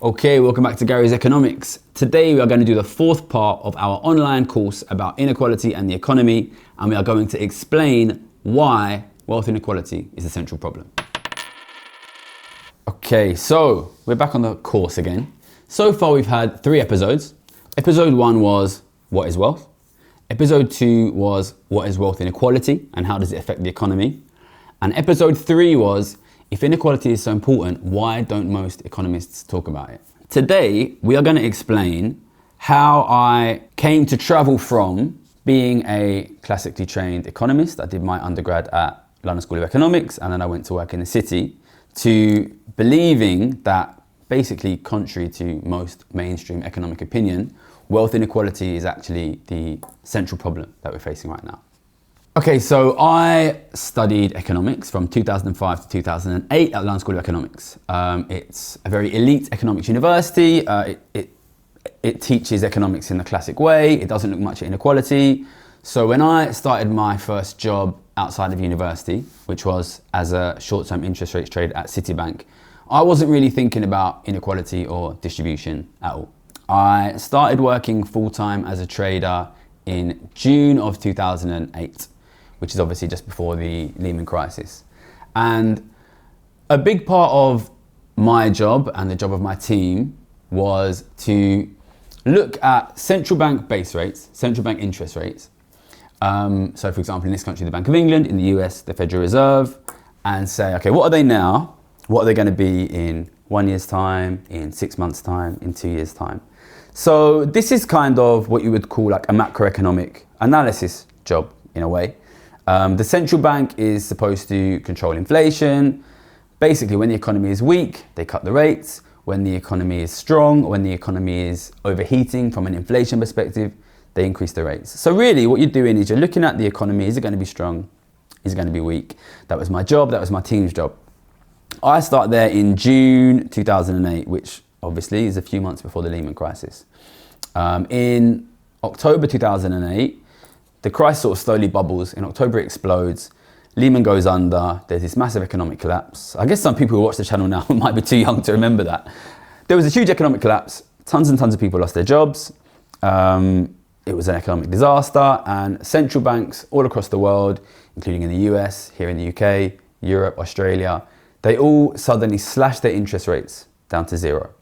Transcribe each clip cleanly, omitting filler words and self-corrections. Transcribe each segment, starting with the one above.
Okay, welcome back to Gary's Economics. Today we are going to do the fourth part of our online course about inequality and the economy, and we are going to explain why wealth inequality is a central problem. Okay, so we're back on the course again. So far we've had 3 episodes. Episode 1 was what is wealth? Episode 2 was what is wealth inequality and how does it affect the economy? And episode 3 was if inequality is so important, why don't most economists talk about it? Today, we are going to explain how I came to travel from being a classically trained economist. I did my undergrad at London School of Economics, and then I went to work in the city, to believing that basically, contrary to most mainstream economic opinion, wealth inequality is actually the central problem that we're facing right now. Okay, so I studied economics from 2005 to 2008 at London School of Economics. It's a very elite economics university. It teaches economics in the classic way. It doesn't look much at inequality. So when I started my first job outside of university, which was as a short-term interest rates trader at Citibank, I wasn't really thinking about inequality or distribution at all. I started working full-time as a trader in June of 2008. Which is obviously just before the Lehman crisis. And a big part of my job and the job of my team was to look at central bank base rates, central bank interest rates. So for example, in this country, the Bank of England, in the US, the Federal Reserve, and say, okay, what are they now? What are they going to be in 1 year's time, in 6 months' time, in 2 years' time? So this is kind of what you would call like a macroeconomic analysis job in a way. The central bank is supposed to control inflation. Basically, when the economy is weak, they cut the rates. When the economy is strong, when the economy is overheating from an inflation perspective, they increase the rates. So really what you're doing is you're looking at the economy. Is it going to be strong? Is it going to be weak? That was my job. That was my team's job. I started there in June 2008, which obviously is a few months before the Lehman crisis. In October 2008, the crisis sort of slowly bubbles. In October, it explodes. Lehman goes under. There's this massive economic collapse. I guess some people who watch the channel now might be too young to remember that. There was a huge economic collapse. Tons and tons of people lost their jobs. It was an economic disaster. And central banks all across the world, including in the US, here in the UK, Europe, Australia, they all suddenly slashed their interest rates down to 0.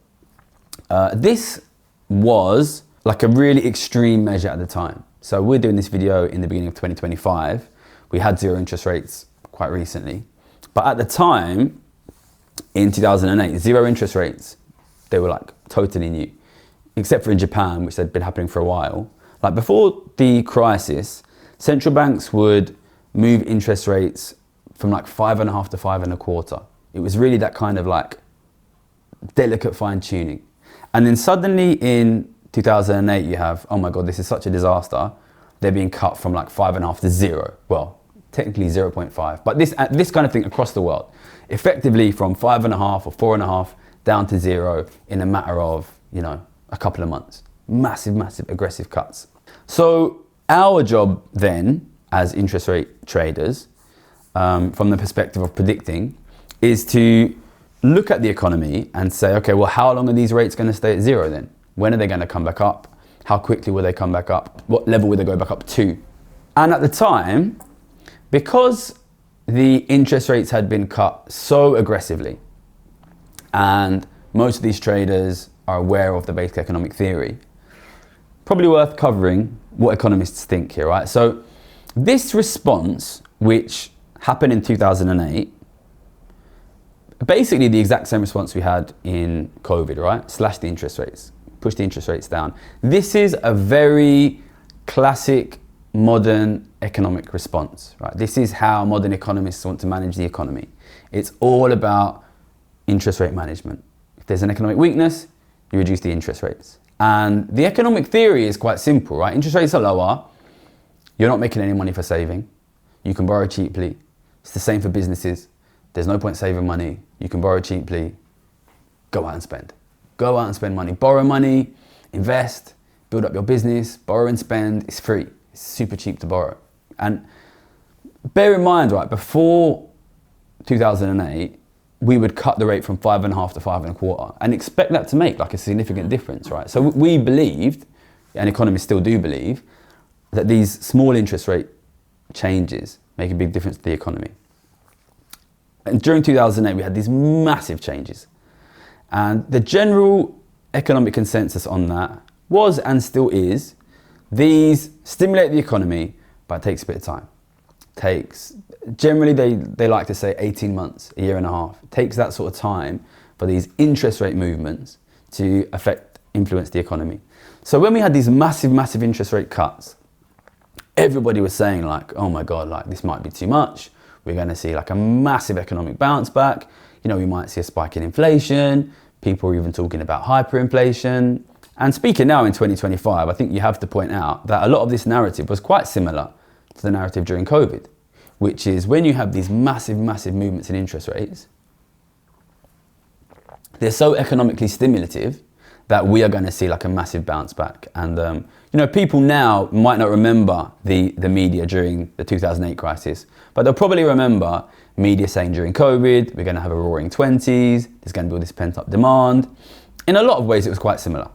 This was like a really extreme measure at the time. So we're doing this video in the beginning of 2025. We had 0 interest rates quite recently. But at the time, in 2008, 0 interest rates, they were like totally new. Except for in Japan, which had been happening for a while. Like before the crisis, central banks would move interest rates from like 5.5 to 5.25. It was really that kind of like delicate fine tuning. And then suddenly in 2008, you have, oh my God, this is such a disaster. They're being cut from like 5.5 to 0. Well, technically 0.5, but this kind of thing across the world, effectively from 5.5 or 4.5 down to 0 in a matter of, a couple of months. Massive, massive aggressive cuts. So our job then as interest rate traders, from the perspective of predicting, is to look at the economy and say, okay, well, how long are these rates going to stay at 0 then? When are they going to come back up? How quickly will they come back up? What level will they go back up to? And at the time, because the interest rates had been cut so aggressively, and most of these traders are aware of the basic economic theory, probably worth covering what economists think here, right? So this response, which happened in 2008, basically the exact same response we had in COVID, right? Slash the interest rates. Push the interest rates down. This is a very classic modern economic response, right? This is how modern economists want to manage the economy. It's all about interest rate management. If there's an economic weakness, you reduce the interest rates. And the economic theory is quite simple, right? Interest rates are lower. You're not making any money for saving. You can borrow cheaply. It's the same for businesses. There's no point saving money. You can borrow cheaply. Go out and spend. Go out and spend money. Borrow money, invest, build up your business, borrow and spend. It's free. It's super cheap to borrow. And bear in mind, right, before 2008, we would cut the rate from 5.5 to 5.25 and expect that to make like a significant difference, right? So we believed, and economists still do believe, that these small interest rate changes make a big difference to the economy. And during 2008, we had these massive changes. And the general economic consensus on that was, and still is, these stimulate the economy, but it takes a bit of time. Generally they like to say 18 months, a year and a half. It takes that sort of time for these interest rate movements to influence the economy. So when we had these massive interest rate cuts, everybody was saying like, oh my God, like this might be too much. We're going to see like a massive economic bounce back. You know, we might see a spike in inflation. People are even talking about hyperinflation. And speaking now in 2025, I think you have to point out that a lot of this narrative was quite similar to the narrative during COVID, which is when you have these massive movements in interest rates, they're so economically stimulative that we are going to see like a massive bounce back. And, you know, people now might not remember the media during the 2008 crisis, but they'll probably remember media saying during COVID, we're going to have a roaring 20s, there's going to be all this pent up demand. In a lot of ways, it was quite similar.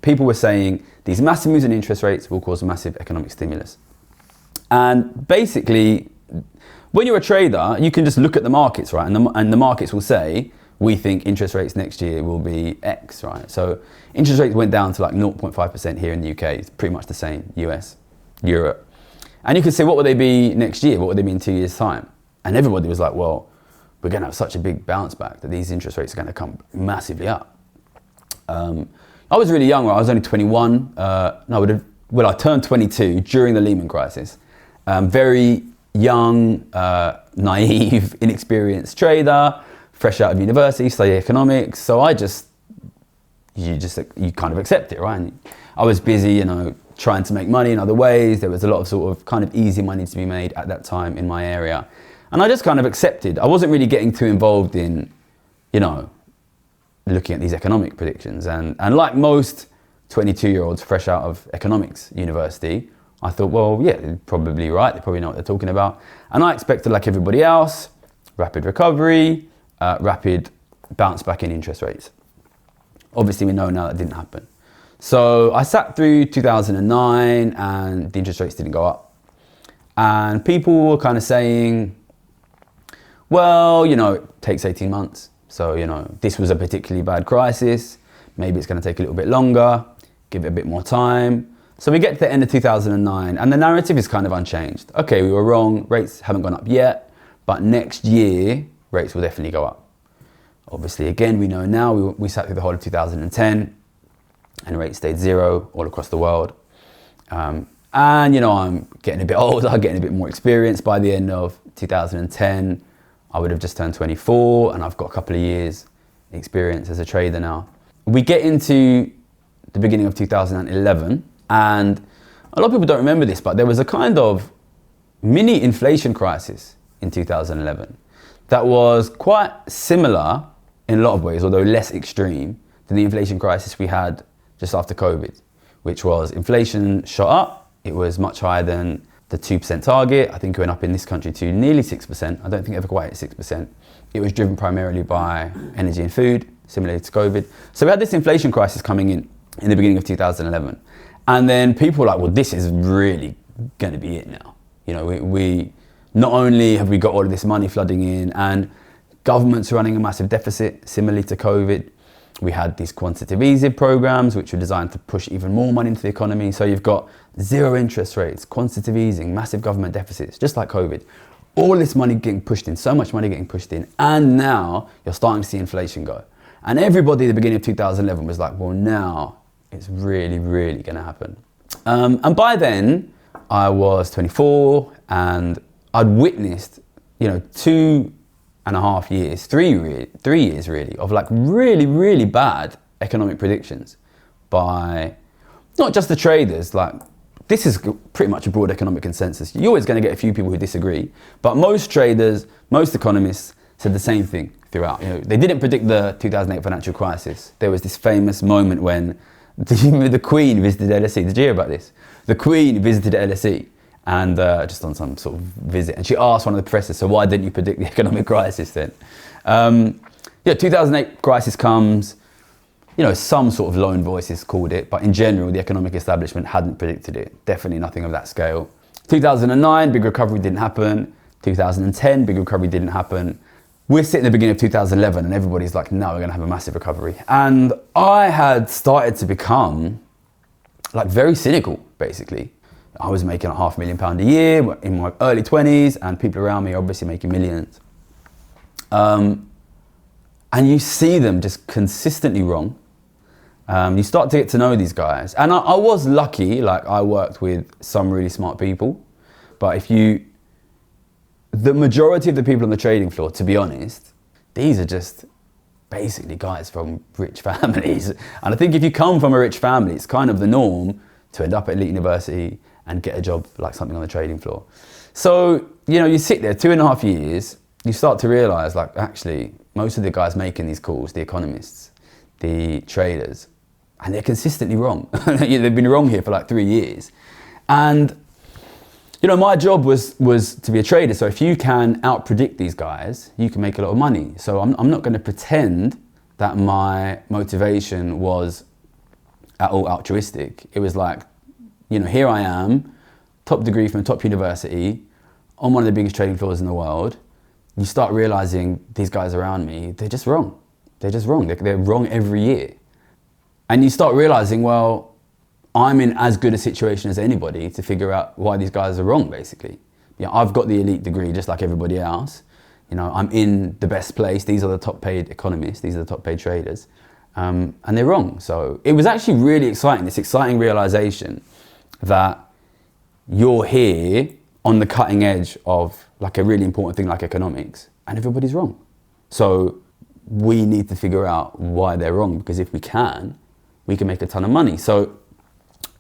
People were saying these massive moves in interest rates will cause massive economic stimulus. And basically, when you're a trader, you can just look at the markets, right? And the markets will say, we think interest rates next year will be X, right? So interest rates went down to like 0.5% here in the UK. It's pretty much the same, US, Europe. And you could say, what will they be next year? What will they be in 2 years' time? And everybody was like, well, we're going to have such a big bounce back that these interest rates are going to come massively up. I was really young, right? I was only 21. I turned 22 during the Lehman crisis. Very young, naive, inexperienced trader, fresh out of university, study economics. So you kind of accept it, right? And I was busy, you know, trying to make money in other ways. There was a lot of sort of kind of easy money to be made at that time in my area. And I just kind of accepted. I wasn't really getting too involved in, you know, looking at these economic predictions. And like most 22-year-olds fresh out of economics university, I thought, well, yeah, they're probably right. They probably know what they're talking about. And I expected, like everybody else, rapid recovery, rapid bounce back in interest rates. Obviously, we know now that didn't happen. So I sat through 2009 and the interest rates didn't go up. And people were kind of saying, well, you know, it takes 18 months. So, you know, this was a particularly bad crisis. Maybe it's going to take a little bit longer, give it a bit more time. So we get to the end of 2009 and the narrative is kind of unchanged. Okay, we were wrong. Rates haven't gone up yet, but next year rates will definitely go up. Obviously, again, we know now we sat through the whole of 2010 and rates stayed zero all across the world. And, you know, I'm getting a bit older, getting a bit more experience. By the end of 2010, I would have just turned 24 and I've got a couple of years experience as a trader now. We get into the beginning of 2011 and a lot of people don't remember this, but there was a kind of mini inflation crisis in 2011 that was quite similar in a lot of ways, although less extreme than the inflation crisis we had just after COVID, which was inflation shot up. It was much higher than the 2% target. I think it went up in this country to nearly 6%. I don't think it ever quite hit 6%. It was driven primarily by energy and food, similarly to COVID. So we had this inflation crisis coming in the beginning of 2011. And then people were like, well, this is really going to be it now. You know, we not only have we got all of this money flooding in and governments running a massive deficit, similarly to COVID, we had these quantitative easing programs, which were designed to push even more money into the economy. So you've got zero interest rates, quantitative easing, massive government deficits, just like COVID. All this money getting pushed in, so much money getting pushed in. And now you're starting to see inflation go. And everybody at the beginning of 2011 was like, well, now it's really going to happen. And by then I was 24 and I'd witnessed, you know, 2.5 years, 3 years really, of like really bad economic predictions by not just the traders. Like, this is pretty much a broad economic consensus. You're always going to get a few people who disagree, but most traders, most economists said the same thing throughout. You know, they didn't predict the 2008 financial crisis. There was this famous moment when the Queen visited LSE. Did you hear about this? The Queen visited LSE and just on some sort of visit, and she asked one of the professors, so why didn't you predict the economic crisis then? Yeah, 2008 crisis comes. You know, some sort of lone voices called it, but in general, the economic establishment hadn't predicted it. Definitely nothing of that scale. 2009, big recovery didn't happen. 2010, big recovery didn't happen. We're sitting at the beginning of 2011 and everybody's like, no, we're going to have a massive recovery. And I had started to become like very cynical, basically. I was making £500,000 a year in my early 20s and people around me are obviously making millions. And you see them just consistently wrong. You start to get to know these guys. And I was lucky, like I worked with some really smart people. But the majority of the people on the trading floor, to be honest, these are just basically guys from rich families. And I think if you come from a rich family, it's kind of the norm to end up at elite university and get a job like something on the trading floor. So, you know, you sit there 2.5 years, you start to realize like actually most of the guys making these calls, the economists, the traders, and they're consistently wrong. They've been wrong here for like 3 years. And, you know, my job was to be a trader. So if you can out-predict these guys, you can make a lot of money. So I'm not going to pretend that my motivation was at all altruistic. It was like, you know, here I am, top degree from a top university, on one of the biggest trading floors in the world. You start realizing these guys around me, they're just wrong. They're just wrong. They're wrong every year. And you start realizing, well, I'm in as good a situation as anybody to figure out why these guys are wrong, basically. You know, I've got the elite degree just like everybody else. You know, I'm in the best place. These are the top paid economists. These are the top paid traders. And they're wrong. So it was actually really exciting, this exciting realization that you're here on the cutting edge of like a really important thing like economics and everybody's wrong. So we need to figure out why they're wrong, because if we can make a ton of money. So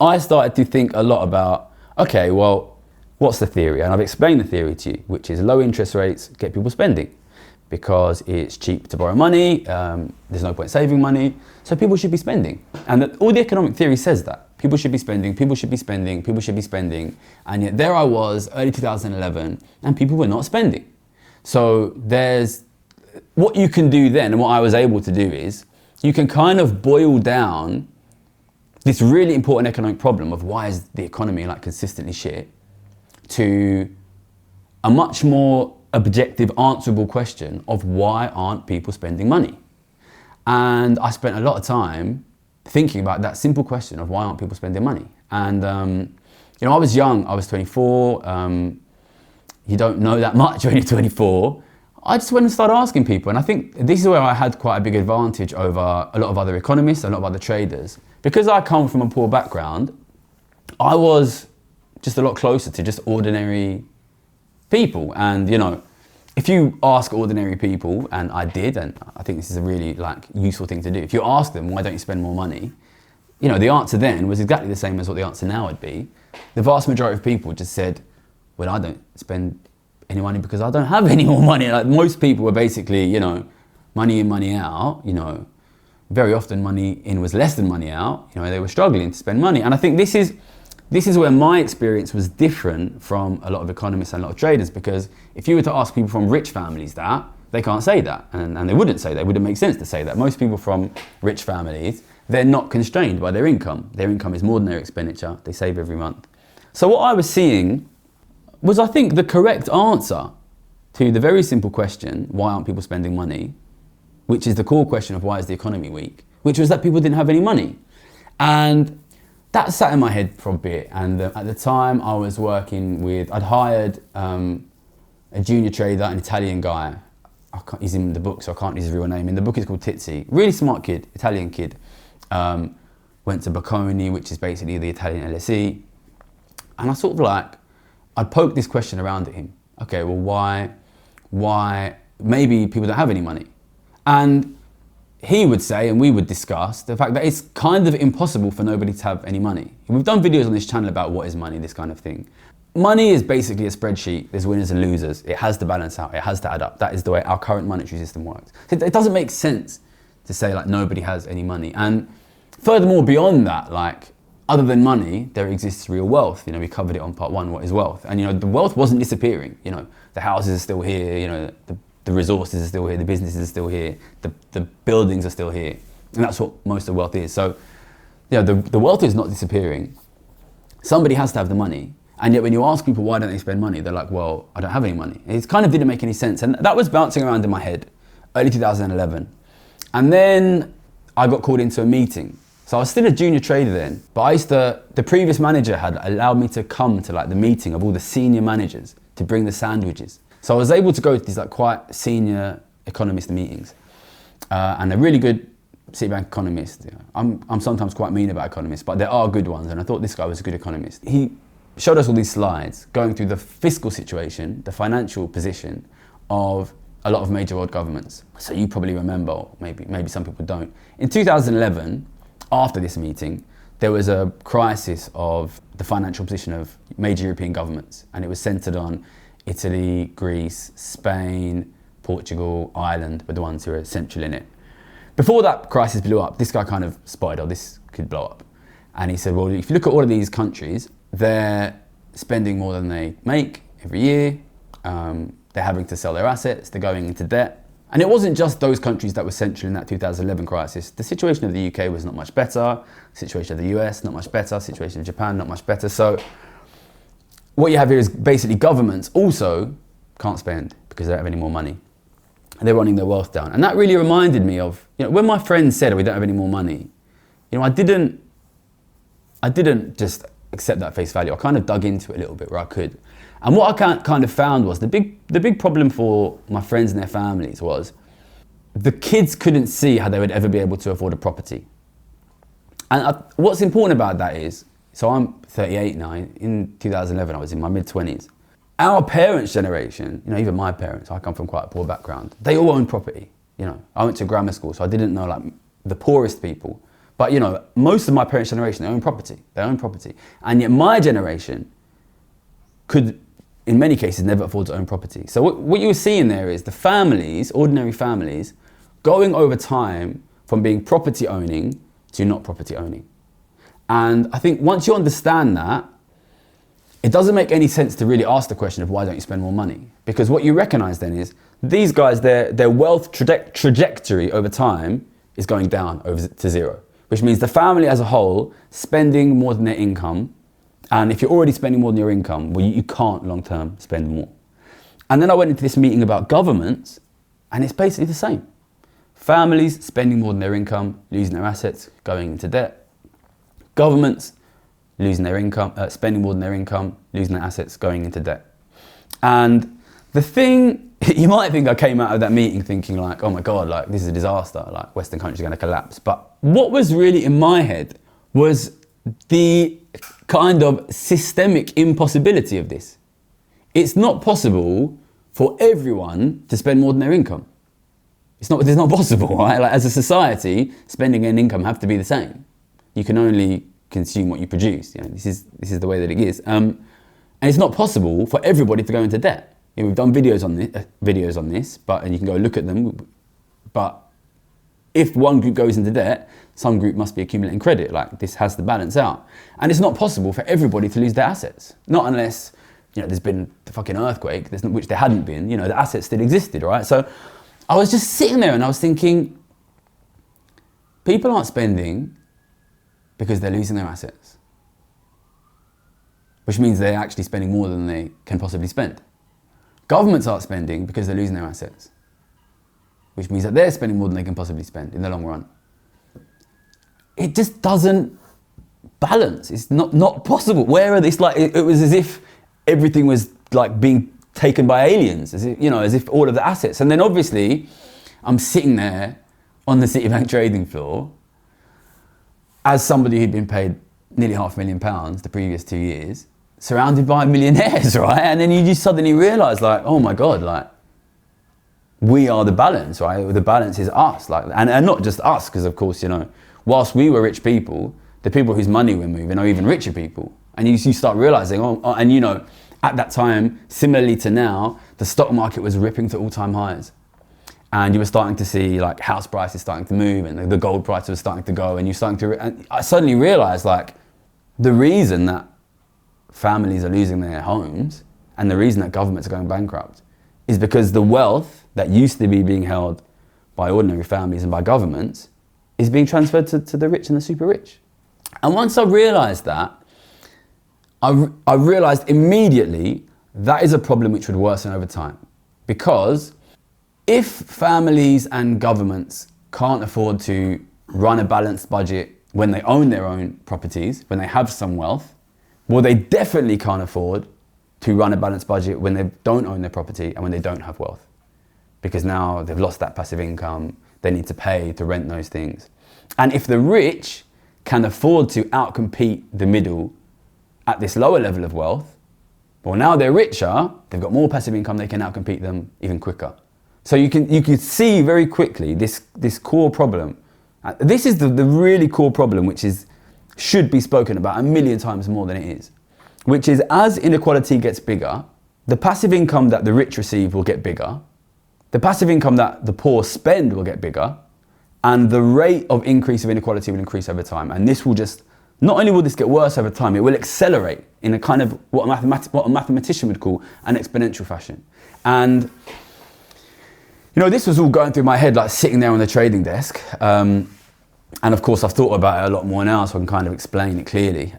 I started to think a lot about, okay, well, what's the theory? And I've explained the theory to you, which is low interest rates get people spending because it's cheap to borrow money, there's no point saving money, so people should be spending. And all the economic theory says that. People should be spending, people should be spending, people should be spending. And yet there I was, early 2011, and people were not spending. So there's, what you can do then, and what I was able to do is, you can kind of boil down this really important economic problem of why is the economy like consistently shit to a much more objective, answerable question of why aren't people spending money? And I spent a lot of time thinking about that simple question of why aren't people spending money? And, you know, I was young, I was 24. You don't know that much when you're 24. I just went and started asking people. And I think this is where I had quite a big advantage over a lot of other economists, a lot of other traders. Because I come from a poor background, I was just a lot closer to just ordinary people. And, you know, if you ask ordinary people, and I did, and I think this is a really like useful thing to do. If you ask them, why don't you spend more money? You know, the answer then was exactly the same as what the answer now would be. The vast majority of people just said, well, I don't spend any money because I don't have any more money. Like most people were basically, you know, money in, money out, you know, very often money in was less than money out. You know, they were struggling to spend money. And I think this is where my experience was different from a lot of economists and a lot of traders, because if you were to ask people from rich families that, they can't say that. And they wouldn't say that. It wouldn't make sense to say that. Most people from rich families, they're not constrained by their income. Their income is more than their expenditure. They save every month. So what I was seeing was, I think, the correct answer to the very simple question, why aren't people spending money? Which is the core question of why is the economy weak? Which was that people didn't have any money. And that sat in my head for a bit. And at the time I was working with, I'd hired a junior trader, an Italian guy. He's in the book, so I can't use his real name. In the book it's called Tizzi. Really smart kid, Italian kid. Went to Bocconi, which is basically the Italian LSE. And I sort of like, I'd poke this question around at him. Okay, well, why maybe people don't have any money? And he would say, and we would discuss the fact that it's kind of impossible for nobody to have any money. We've done videos on this channel about what is money, this kind of thing. Money is basically a spreadsheet. There's winners and losers. It has to balance out. It has to add up. That is the way our current monetary system works. It doesn't make sense to say like nobody has any money. And furthermore, beyond that, like other than money, there exists real wealth. You know, we covered it on part one, what is wealth? And you know, the wealth wasn't disappearing. You know, the houses are still here. You know, the the resources are still here, the businesses are still here, the buildings are still here. And that's what most of the wealth is. So, the wealth is not disappearing. Somebody has to have the money. And yet when you ask people why don't they spend money, they're like, well, I don't have any money. It kind of didn't make any sense. And that was bouncing around in my head, early 2011. And then I got called into a meeting. So I was still a junior trader then, but the previous manager had allowed me to come to like the meeting of all the senior managers to bring the sandwiches. So I was able to go to these like quite senior economist meetings. And a really good Citibank economist. I'm sometimes quite mean about economists, but there are good ones. And I thought this guy was a good economist. He showed us all these slides going through the fiscal situation, the financial position of a lot of major world governments. So you probably remember, or maybe some people don't. In 2011, after this meeting, there was a crisis of the financial position of major European governments, and it was centered on Italy, Greece, Spain, Portugal, Ireland were the ones who were central in it. Before that crisis blew up, this guy kind of spotted, oh, this could blow up. And he said, well, if you look at all of these countries, they're spending more than they make every year. They're having to sell their assets, they're going into debt. And it wasn't just those countries that were central in that 2011 crisis. The situation of the UK was not much better. The situation of the US, not much better. The situation of Japan, not much better. So what you have here is basically governments also can't spend because they don't have any more money. And they're running their wealth down. And that really reminded me of, when my friends said, we don't have any more money, I didn't just accept that face value. I kind of dug into it a little bit where I could. And what I kind of found was the big problem for my friends and their families was the kids couldn't see how they would ever be able to afford a property. And what's important about that is, so I'm 38 now, in 2011 I was in my mid-20s. Our parents' generation, even my parents, I come from quite a poor background, they all own property. I went to grammar school, so I didn't know like the poorest people. But most of my parents' generation, they own property. And yet my generation could, in many cases, never afford to own property. So what you were seeing there is the families, ordinary families, going over time from being property owning to not property owning. And I think once you understand that, it doesn't make any sense to really ask the question of why don't you spend more money? Because what you recognize then is these guys, their wealth trajectory over time is going down over to zero, which means the family as a whole spending more than their income. And if you're already spending more than your income, well, you can't long-term spend more. And then I went into this meeting about governments, and it's basically the same. Families spending more than their income, losing their assets, going into debt. Governments losing their income, spending more than their income, losing their assets, going into debt. And the thing, you might think I came out of that meeting thinking like, oh my God, like this is a disaster, like Western countries are going to collapse. But what was really in my head was the kind of systemic impossibility of this. It's not possible for everyone to spend more than their income. It's not possible, right? Like as a society, spending and income have to be the same. You can only consume what you produce. This is the way that it is. And it's not possible for everybody to go into debt. We've done videos on this, and you can go look at them. But if one group goes into debt, some group must be accumulating credit. Like this has to balance out. And it's not possible for everybody to lose their assets. Not unless, there's been the fucking earthquake, which there hadn't been, the assets still existed, right? So I was just sitting there and I was thinking, people aren't spending because they're losing their assets, which means they're actually spending more than they can possibly spend. Governments aren't spending because they're losing their assets, which means that they're spending more than they can possibly spend in the long run. It just doesn't balance. It's not possible. Where are these, like, it was as if everything was like being taken by aliens, as if all of the assets. And then obviously I'm sitting there on the Citibank trading floor as somebody who'd been paid nearly £500,000 the previous 2 years, surrounded by millionaires, right? And then you just suddenly realize like, oh my God, like we are the balance, right? The balance is us, like, and not just us, because of course, whilst we were rich people, the people whose money we're moving are even richer people. And you start realizing, at that time, similarly to now, the stock market was ripping to all-time highs. And you were starting to see like house prices starting to move and the gold price was starting to go, and and I suddenly realized like the reason that families are losing their homes and the reason that governments are going bankrupt is because the wealth that used to be being held by ordinary families and by governments is being transferred to the rich and the super rich. And once I realised that, I realised immediately that is a problem which would worsen over time. Because if families and governments can't afford to run a balanced budget when they own their own properties, when they have some wealth, well, they definitely can't afford to run a balanced budget when they don't own their property and when they don't have wealth. Because now they've lost that passive income, they need to pay to rent those things. And if the rich can afford to outcompete the middle at this lower level of wealth, well, now they're richer, they've got more passive income, they can outcompete them even quicker. So you can see very quickly this core problem. This is the really core problem, which should be spoken about a million times more than it is, which is as inequality gets bigger, the passive income that the rich receive will get bigger, the passive income that the poor spend will get bigger, and the rate of increase of inequality will increase over time. And this will not only will this get worse over time, it will accelerate in a kind of what a mathematician would call an exponential fashion. And this was all going through my head, like sitting there on the trading desk. And of course, I've thought about it a lot more now, so I can kind of explain it clearly.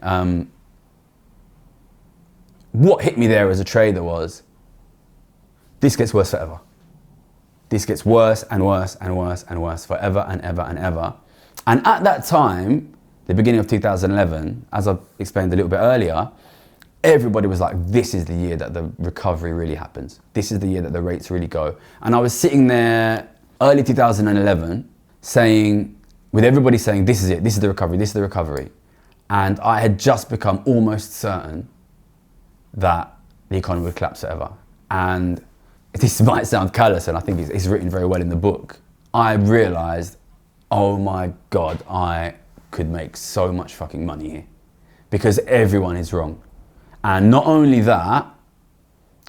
What hit me there as a trader was, this gets worse forever. This gets worse and worse and worse and worse forever and ever and ever. And at that time, the beginning of 2011, as I explained a little bit earlier, everybody was like, this is the year that the recovery really happens. This is the year that the rates really go. And I was sitting there early 2011 with everybody saying, this is it, this is the recovery, this is the recovery. And I had just become almost certain that the economy would collapse forever. And this might sound callous, and I think it's written very well in the book. I realised, oh my God, I could make so much fucking money here because everyone is wrong. And not only that,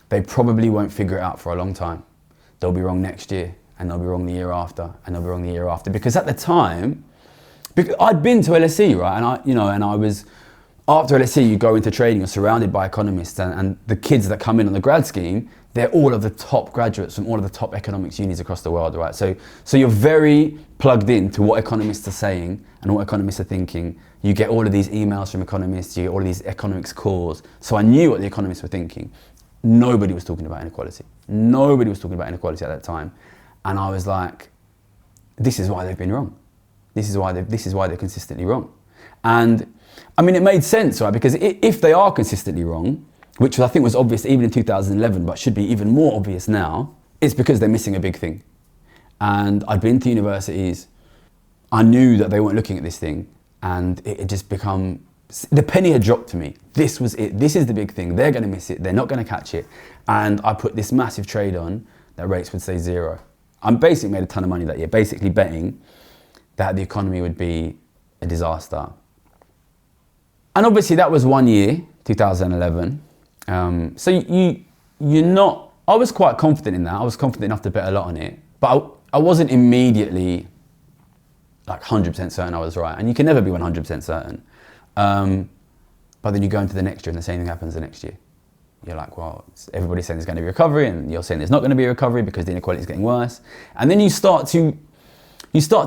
they probably won't figure it out for a long time. They'll be wrong next year, and they'll be wrong the year after, and they'll be wrong the year after. Because at the time, I'd been to LSE, right? And I was, after LSE, you go into trading, you're surrounded by economists, and the kids that come in on the grad scheme, they're all of the top graduates from all of the top economics unis across the world, right? So you're very plugged in to what economists are saying and what economists are thinking. You get all of these emails from economists, you get all of these economics calls. So I knew what the economists were thinking. Nobody was talking about inequality. Nobody was talking about inequality at that time. And I was like, this is why they've been wrong. This is why they're consistently wrong. And I mean, it made sense, right? Because if they are consistently wrong, which I think was obvious even in 2011, but should be even more obvious now, it's because they're missing a big thing. And I'd been to universities, I knew that they weren't looking at this thing, and it had just become, the penny had dropped to me. This was it, this is the big thing, they're gonna miss it, they're not gonna catch it. And I put this massive trade on that rates would say zero. I basically made a ton of money that year, basically betting that the economy would be a disaster. And obviously that was 1 year, 2011. So you're not, I was quite confident in that. I was confident enough to bet a lot on it, but I wasn't immediately like 100% certain I was right. And you can never be 100% certain. But then you go into the next year and the same thing happens the next year. You're like, well, everybody's saying there's going to be a recovery, and you're saying there's not going to be a recovery because the inequality is getting worse. And then you start to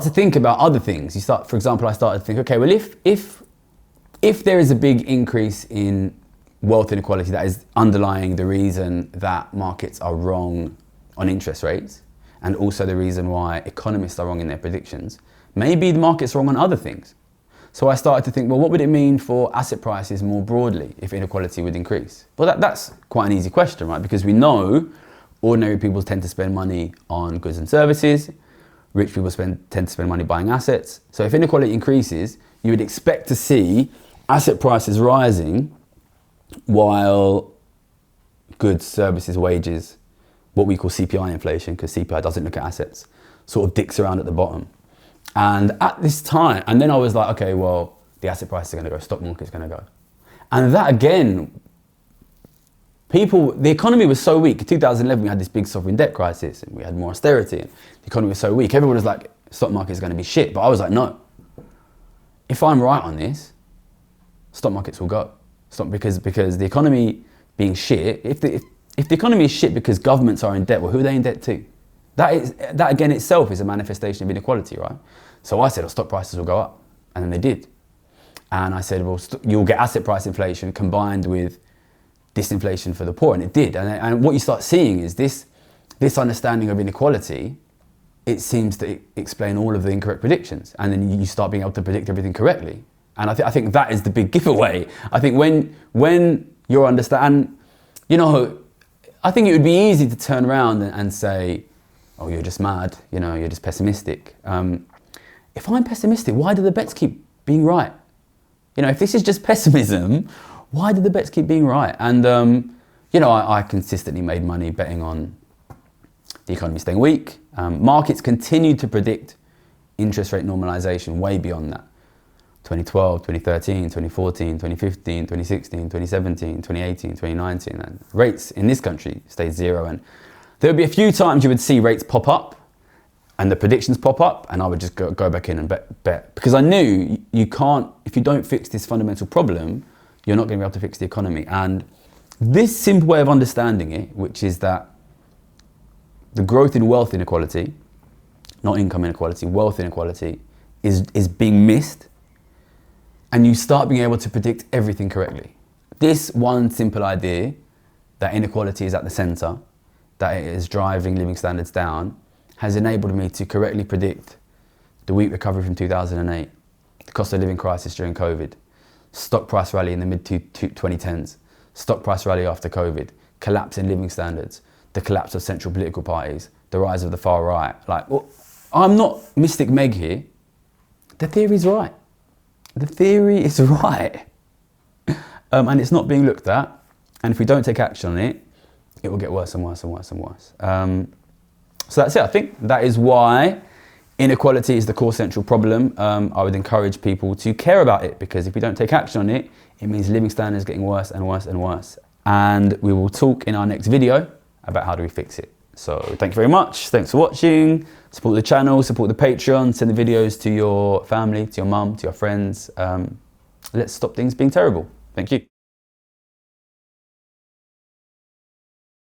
think about other things. For example, I started to think, okay, well, if there is a big increase in wealth inequality that is underlying the reason that markets are wrong on interest rates, and also the reason why economists are wrong in their predictions, maybe the market's wrong on other things. So I started to think, well, what would it mean for asset prices more broadly if inequality would increase? Well, that's quite an easy question, right? Because we know ordinary people tend to spend money on goods and services, rich people tend to spend money buying assets. So if inequality increases, you would expect to see asset prices rising while goods, services, wages, what we call CPI inflation, because CPI doesn't look at assets, sort of dicks around at the bottom. And at this time, and then I was like, okay, well, the asset prices are going to go, stock market's going to go. And that again, the economy was so weak. In 2011, we had this big sovereign debt crisis, and we had more austerity, and the economy was so weak. Everyone was like, stock market is going to be shit. But I was like, no. If I'm right on this, stock markets will go. Because the economy being shit, if the economy is shit because governments are in debt, well, who are they in debt to? that again itself is a manifestation of inequality, right? So I said, oh, stock prices will go up, and then they did. And I said, well, you'll get asset price inflation combined with disinflation for the poor, and it did. And what you start seeing is this understanding of inequality. It seems to explain all of the incorrect predictions, and then you start being able to predict everything correctly. And I think that is the big giveaway. I think when you're understand, you know, I think it would be easy to turn around and say, oh, you're just mad, you know, you're just pessimistic. If I'm pessimistic, why do the bets keep being right? You know, if this is just pessimism, why do the bets keep being right? And, you know, I consistently made money betting on the economy staying weak. Markets continued to predict interest rate normalization way beyond that. 2012, 2013, 2014, 2015, 2016, 2017, 2018, 2019. And rates in this country stayed zero. And there would be a few times you would see rates pop up and the predictions pop up, and I would just go back in and bet. Because I knew you can't, if you don't fix this fundamental problem, you're not going to be able to fix the economy. And this simple way of understanding it, which is that the growth in wealth inequality, not income inequality, wealth inequality, is being missed, and you start being able to predict everything correctly. This one simple idea that inequality is at the center, that it is driving living standards down, has enabled me to correctly predict the weak recovery from 2008, the cost of living crisis during COVID, stock price rally in the mid-2010s, stock price rally after COVID, collapse in living standards, the collapse of central political parties, the rise of the far right. Like, well, I'm not Mystic Meg here. The theory's right. The theory is right. And it's not being looked at. And if we don't take action on it, it will get worse and worse and worse and worse. So that's it. I think that is why inequality is the core central problem. I would encourage people to care about it, because if we don't take action on it, it means living standards getting worse and worse and worse. And we will talk in our next video about how do we fix it. So thank you very much. Thanks for watching. Support the channel, support the Patreon, send the videos to your family, to your mum, to your friends. Let's stop things being terrible. Thank you.